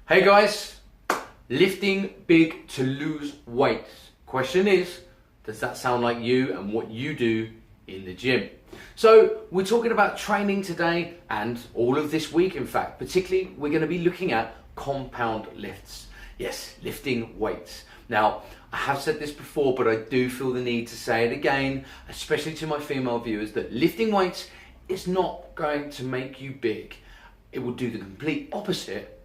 Hey guys, lifting big to lose weight. Question is, does that sound like you and what you do in the gym? So we're talking about training today and all of this week, in fact. Particularly, we're going to be looking at compound lifts. Yes, lifting weights. Now, I have said this before, but I do feel the need to say it again, especially to my female viewers, that lifting weights is not going to make you big. It will do the complete opposite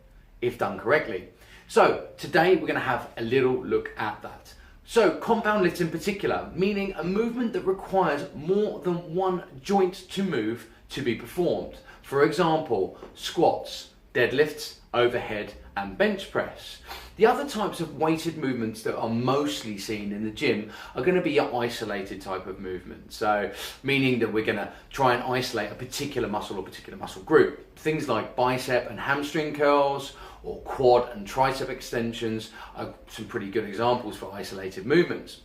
if done correctly. So today we're going to have a little look at that. So compound lifts in particular, meaning a movement that requires more than one joint to move to be performed. For example, squats, deadlifts, overhead and bench press. The other types of weighted movements that are mostly seen in the gym are going to be your isolated type of movement. So meaning that we're going to try and isolate a particular muscle or particular muscle group. Things like bicep and hamstring curls or quad and tricep extensions are some pretty good examples for isolated movements.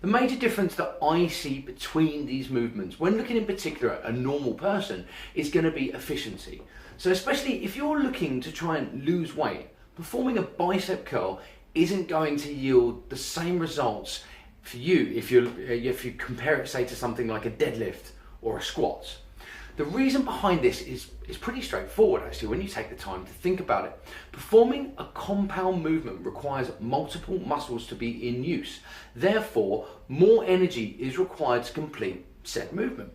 The major difference that I see between these movements, when looking in particular at a normal person, is going to be efficiency. So especially if you're looking to try and lose weight, performing a bicep curl isn't going to yield the same results for you if you compare it, say, to something like a deadlift or a squat. The reason behind this is pretty straightforward, actually, when you take the time to think about it. Performing a compound movement requires multiple muscles to be in use. Therefore, more energy is required to complete said movement.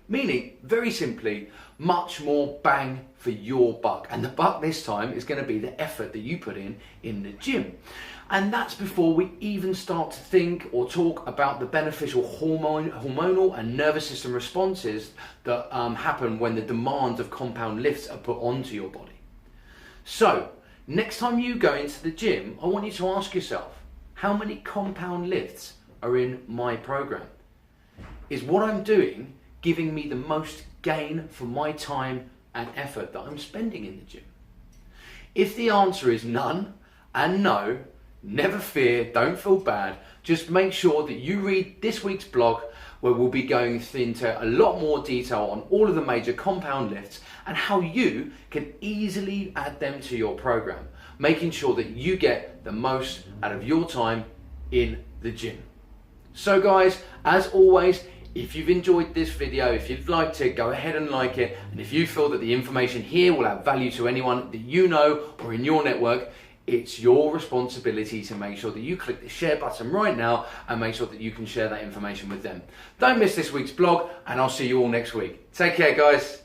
Meaning, very simply, much more bang for your buck. And the buck this time is going to be the effort that you put in the gym. And that's before we even start to think or talk about the beneficial hormonal and nervous system responses that happen when the demands of compound lifts are put onto your body. So, next time you go into the gym, I want you to ask yourself, how many compound lifts are in my program? Is what I'm doing giving me the most gain for my time and effort that I'm spending in the gym? If the answer is none and no, never fear, don't feel bad. Just make sure that you read this week's blog, where we'll be going into a lot more detail on all of the major compound lifts and how you can easily add them to your program, making sure that you get the most out of your time in the gym. So guys, as always, if you've enjoyed this video, if you'd like to, go ahead and like it. And if you feel that the information here will add value to anyone that you know or in your network, it's your responsibility to make sure that you click the share button right now and make sure that you can share that information with them. Don't miss this week's blog, and I'll see you all next week. Take care, guys.